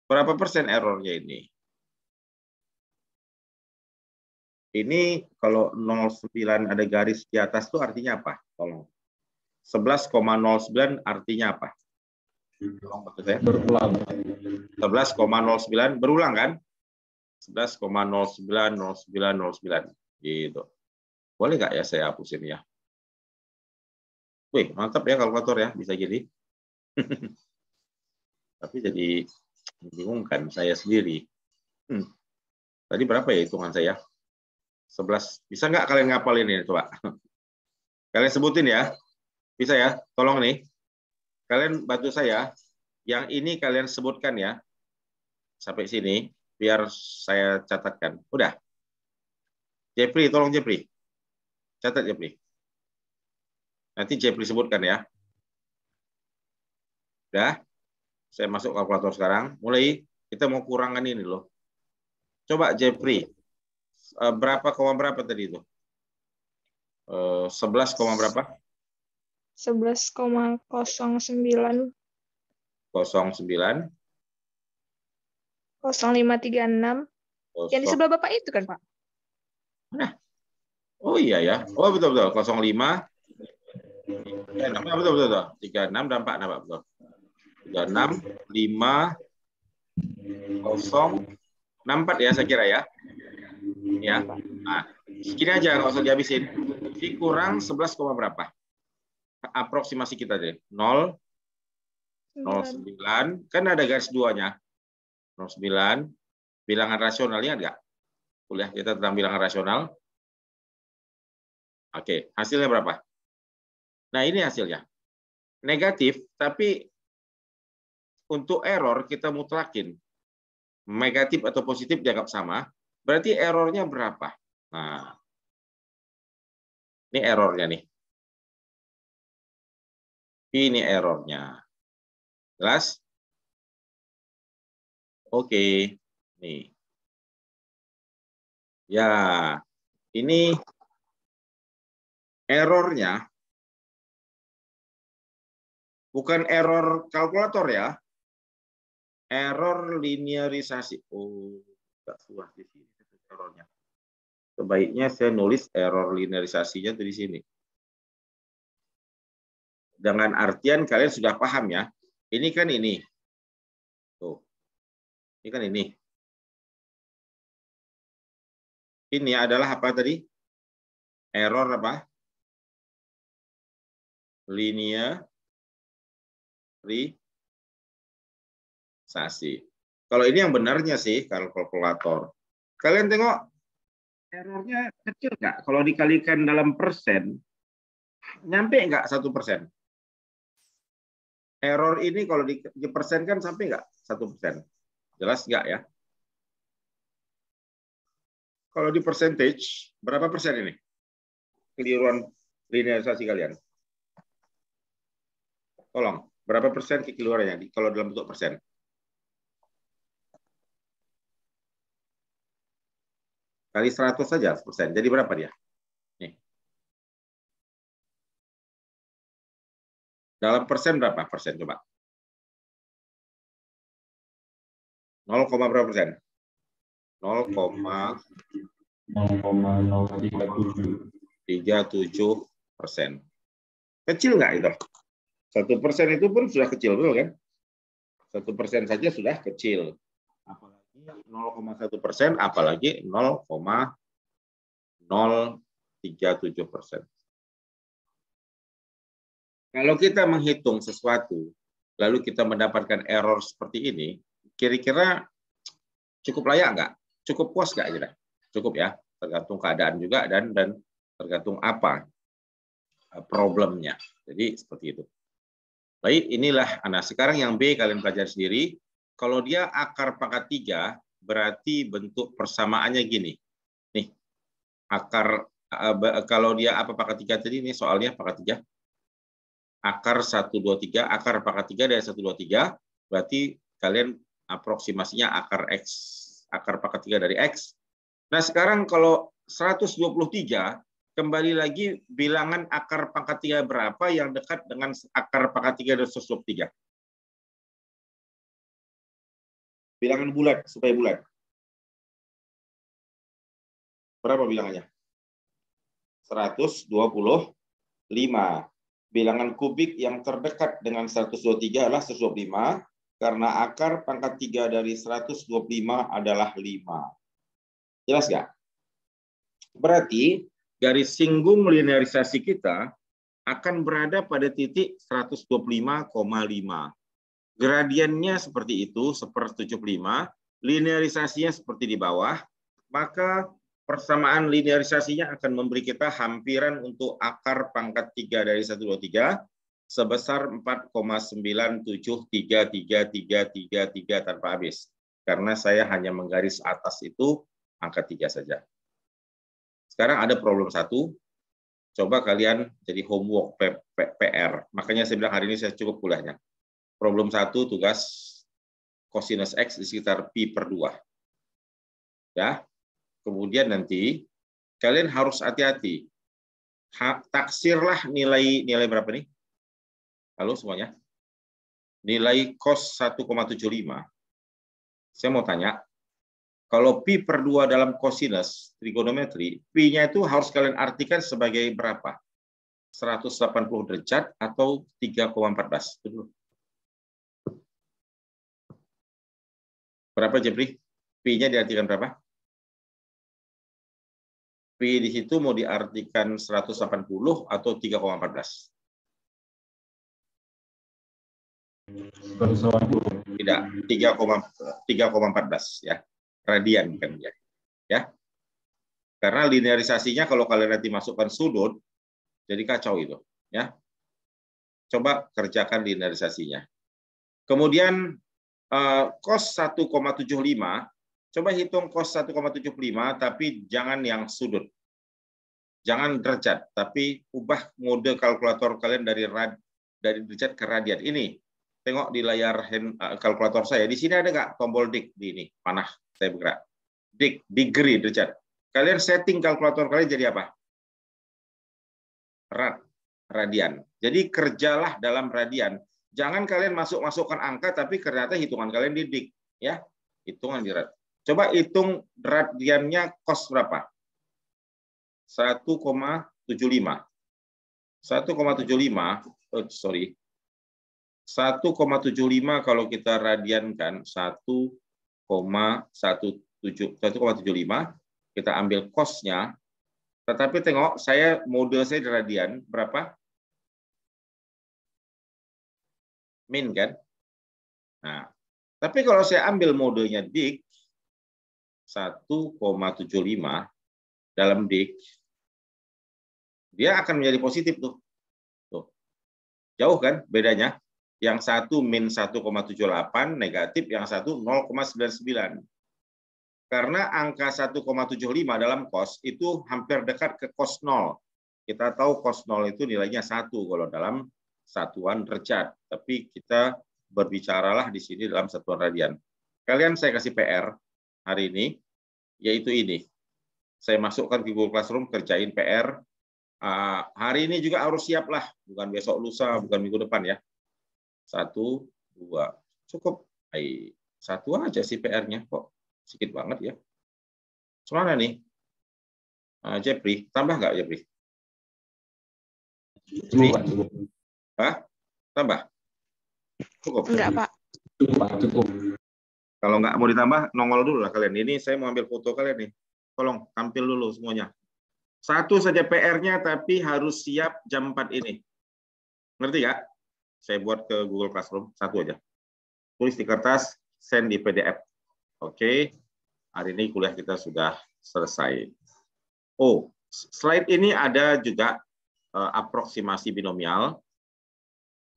Berapa persen errornya ini? Ini kalau 09 ada garis di atas itu artinya apa? Tolong. 11,09 artinya apa? Berulang. 11,09 berulang kan? 11,090909 gitu. Boleh nggak ya saya hapusin ya? Wih, mantap ya kalkulator ya, bisa gini. Tapi jadi membingungkan saya sendiri. Tadi berapa ya hitungan saya? 11. Bisa nggak kalian ngapal ini? Coba. Kalian sebutin ya. Bisa ya? Tolong nih. Kalian bantu saya. Yang ini kalian sebutkan ya. Sampai sini. Biar saya catatkan. Udah. Jeffrey, tolong Jeffrey. Catat Jeffrey. Nanti Jeffrey sebutkan ya. Udah. Saya masuk kalkulator sekarang. Mulai. Kita mau kurangan ini loh. Coba Jeffrey. Berapa tadi itu? 11, berapa? 11,09. 09. 0536. Yang di sebelah Bapak itu kan, Pak? Nah. Oh iya ya. Oh betul. 05. Betul. 36 dan 4 Pak, betul. 36, 5, 0, 64 ya saya kira ya. Ya. Nah, segini aja nggak usah dihabisin. Ini kurang 11, berapa? Aproksimasi kita deh. 0, 09. Kan ada garis 2-nya. 09. Bilangan rasionalnya enggak? Kuliah kita tentang bilangan rasional. Oke, hasilnya berapa? Nah, ini hasilnya. Negatif, tapi untuk error kita mutlakin. Negatif atau positif dianggap sama. Berarti errornya berapa? Nah, ini errornya nih. Ini errornya. Jelas? Oke. Nih. Ya, ini errornya bukan error kalkulator ya. Error linearisasi. Oh, enggak suah di sini errornya. Sebaiknya saya nulis error linearisasinya di sini. Dengan artian kalian sudah paham ya. Ini kan ini. Tuh. Ini kan ini. Ini adalah apa tadi? Error apa? Linearisasi. Kalau ini yang benarnya sih kalau kalkulator. Kalian tengok errornya kecil nggak? Kalau dikalikan dalam persen, nyampe nggak 1%? Error ini kalau dipersenkan sampai nggak 1%? Jelas nggak ya? Kalau di percentage, berapa persen ini? Kekeliruan linearisasi kalian. Tolong, berapa persen kekeliruannya kalau dalam bentuk persen? Kali 100 saja persen. Jadi berapa dia? Nih. Dalam persen berapa persen coba? 0, berapa persen? 0,037%. Kecil nggak itu? 1% itu pun sudah kecil, betul kan? 1% saja sudah kecil. Apalagi 0,1%, apalagi 0,037%. Kalau kita menghitung sesuatu, lalu kita mendapatkan error seperti ini, kira-kira cukup layak nggak? Cukup puas nggak kita? Cukup ya, tergantung keadaan juga dan tergantung apa problemnya. Jadi seperti itu. Baik, inilah anak. Sekarang yang B kalian pelajari sendiri. Kalau dia akar pangkat 3, berarti bentuk persamaannya gini. Nih, akar kalau dia apa pangkat 3 tadi? Ini soalnya pangkat 3. Akar 1, 2, 3. Akar pangkat 3 dari 1, 2, 3. Berarti kalian aproksimasinya akar X. Akar pangkat 3 dari X. Nah, sekarang kalau 123, kembali lagi bilangan akar pangkat 3 berapa yang dekat dengan akar pangkat 3 dari 123. Bilangan bulat, supaya bulat. Berapa bilangannya? 125. Bilangan kubik yang terdekat dengan 123 adalah 125. Karena akar pangkat 3 dari 125 adalah 5. Jelas nggak? Berarti garis singgung linearisasi kita akan berada pada titik 125,5. Gradiennya seperti itu, 1/75. Linearisasinya seperti di bawah. Maka persamaan linearisasinya akan memberi kita hampiran untuk akar pangkat 3 dari 123 sebesar 4,9733333 tanpa habis. Karena saya hanya menggaris atas itu angka 3 saja. Sekarang ada problem 1. Coba kalian jadi homework PR. Makanya saya bilang hari ini saya cukup kuliahnya. Problem 1 tugas cosinus X di sekitar pi per 2. Ya. Kemudian nanti kalian harus hati-hati. Taksirlah nilai berapa nih? Halo semuanya. Nilai cos 1,75. Saya mau tanya, kalau pi per 2 dalam cosinus trigonometri, pi-nya itu harus kalian artikan sebagai berapa? 180 derajat atau 3,14? Berapa, Jepri? Pi-nya diartikan berapa? Pi di situ mau diartikan 180 atau 3,14? Tidak, 3,14 ya. Radian kan ya. Ya. Karena linearisasinya kalau kalian nanti masukkan sudut jadi kacau itu, ya. Coba kerjakan linearisasinya. Kemudian cos 1,75, coba hitung cos 1,75 tapi jangan yang sudut. Jangan derajat, tapi ubah mode kalkulator kalian dari derajat ke radian. Ini tengok di layar kalkulator saya. Di sini ada nggak tombol dik di ini? Panah saya bergerak. Dik, degree, derajat. Kalian setting kalkulator kalian jadi apa? Radian. Jadi kerjalah dalam radian. Jangan kalian masukkan angka, tapi ternyata hitungan kalian di dik. Ya, hitungan di rad. Coba hitung radiannya cos berapa? 1,75. 1,75, sorry. 1,75 kalau kita radiankan 1,75, kita ambil cos-nya. Tetapi tengok, mode saya di radian berapa? Min kan? Nah, tapi kalau saya ambil modenya dik 1,75 dalam dik, dia akan menjadi positif tuh. Jauh kan bedanya? Yang satu min 1,78 negatif, yang satu 0,99. Karena angka 1,75 dalam cos itu hampir dekat ke cos 0. Kita tahu cos 0 itu nilainya 1 kalau dalam satuan derajat. Tapi kita berbicaralah di sini dalam satuan radian. Kalian saya kasih PR hari ini, yaitu ini. Saya masukkan ke Google Classroom, kerjain PR. Hari ini juga harus siap lah, bukan besok lusa, bukan minggu depan ya. 1, 2, cukup. Satu aja sih PR-nya kok. Sedikit banget ya. Semana nih? Jepri, tambah nggak Jepri? Cukup. Hah? Tambah? Cukup? Enggak, Pak. Cukup. Kalau nggak mau ditambah, nongol dulu lah kalian. Ini saya mau ambil foto kalian nih. Tolong tampil dulu semuanya. Satu saja PR-nya, tapi harus siap jam 4 ini. Ngerti nggak? Saya buat ke Google Classroom, satu aja. Tulis di kertas, send di PDF. Oke, hari ini kuliah kita sudah selesai. Oh, slide ini ada juga aproksimasi binomial,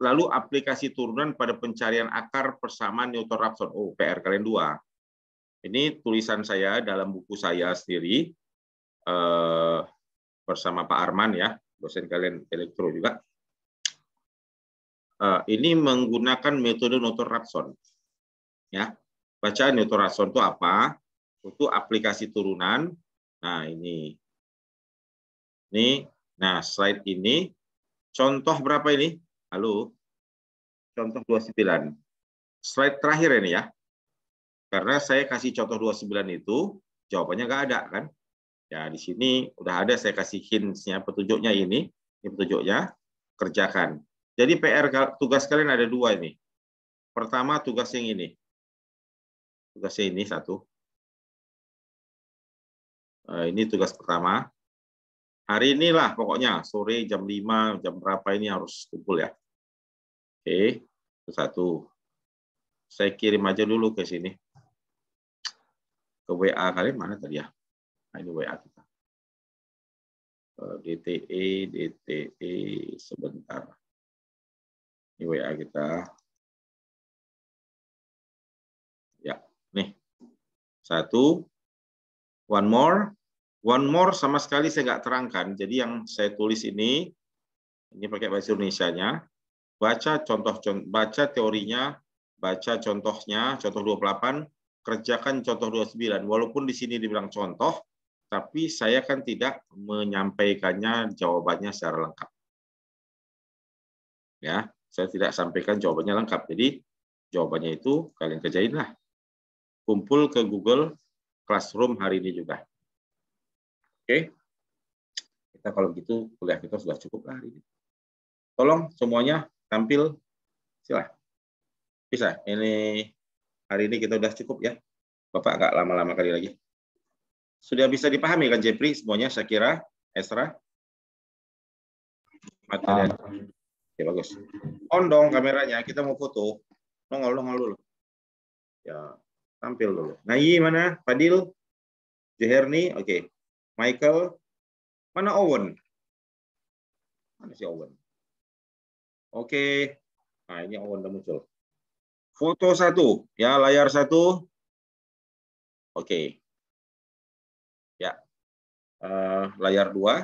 lalu aplikasi turunan pada pencarian akar persamaan Newton-Raphson. Oh, PR kalian 2. Ini tulisan saya dalam buku saya sendiri, bersama Pak Arman ya, dosen kalian elektro juga. Ini menggunakan metode Newton-Raphson. Ya, baca Newton-Raphson itu apa? Itu aplikasi turunan. Nah, ini. Nah, slide ini. Contoh berapa ini? Halo? Contoh 29. Slide terakhir ini ya. Karena saya kasih contoh 29 itu, jawabannya nggak ada kan? Ya, di sini udah ada, saya kasih hints-nya, petunjuknya ini petunjuknya, kerjakan. Jadi PR tugas kalian ada 2 ini. Pertama tugas yang ini. Tugasnya ini 1. Ini tugas pertama. Hari inilah pokoknya, sore jam 5, jam berapa ini harus kumpul ya. Oke, itu 1. Saya kirim aja dulu ke sini. Ke WA kalian mana tadi ya? Nah, ini WA kita. DTE sebentar. Ini WA kita. Ya, nih. 1. One more sama sekali saya nggak terangkan. Jadi yang saya tulis ini pakai bahasa Indonesianya. Baca teorinya, baca contohnya, contoh 28, kerjakan contoh 29. Walaupun di sini dibilang contoh, tapi saya kan tidak menyampaikannya jawabannya secara lengkap. Ya, saya tidak sampaikan jawabannya lengkap. Jadi jawabannya itu kalian kerjainlah. Kumpul ke Google Classroom hari ini juga. Oke. Kita kalau gitu kuliah kita sudah cukup hari ini. Tolong semuanya tampil, silahkan. Bisa, ini hari ini kita udah cukup ya. Bapak agak lama-lama kali lagi. Sudah bisa dipahami kan Jepri semuanya saya kira, Esra? Materi. Oke, bagus. On dong kameranya, kita mau foto. Nongol dulu. Ya, tampil dulu. Nayi mana? Fadil? Jeherni? Oke. Michael? Mana Owen? Mana si Owen? Oke. Nah, ini Owen udah muncul. Foto 1, ya, layar 1. Oke. Ya. Layar 2.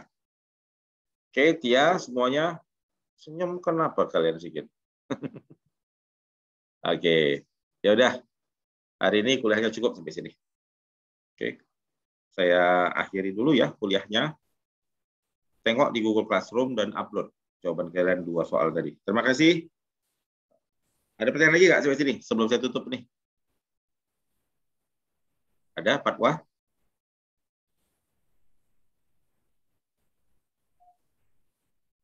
Oke, Tia, semuanya senyum kenapa kalian sedikit? Oke. Ya udah. Hari ini kuliahnya cukup sampai sini. Oke. Saya akhiri dulu ya kuliahnya. Tengok di Google Classroom dan upload jawaban kalian 2 soal tadi. Terima kasih. Ada pertanyaan lagi nggak sampai sini sebelum saya tutup nih? Ada, Fatwa?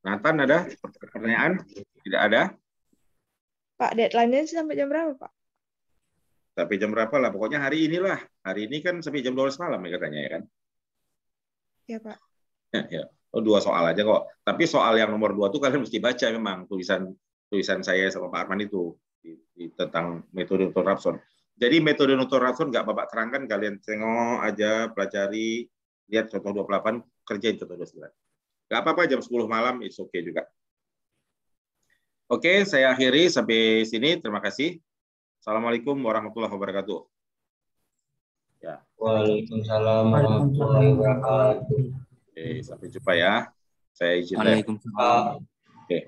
Nathan ada pertanyaan? Tidak ada? Pak, deadline-nya sampai jam berapa, Pak? Sampai jam berapa lah? Pokoknya hari inilah. Hari ini kan sampai jam 12 malam ya katanya ya kan? Ya, Pak. Ya. Oh, 2 soal aja kok. Tapi soal yang nomor 2 tuh kalian mesti baca memang tulisan saya sama Pak Arman itu tentang metode Newton Raphson. Jadi metode Newton Raphson nggak Bapak terangkan, kalian tengok aja, pelajari, lihat contoh 28, kerjain contoh 29. Nggak apa-apa jam 10 malam, it's okay juga. Oke, saya akhiri sampai sini. Terima kasih. Assalamualaikum warahmatullahi wabarakatuh. Ya. Waalaikumsalam warahmatullahi wabarakatuh. Oke, sampai jumpa ya. Saya izin. Waalaikumsalam. Oke.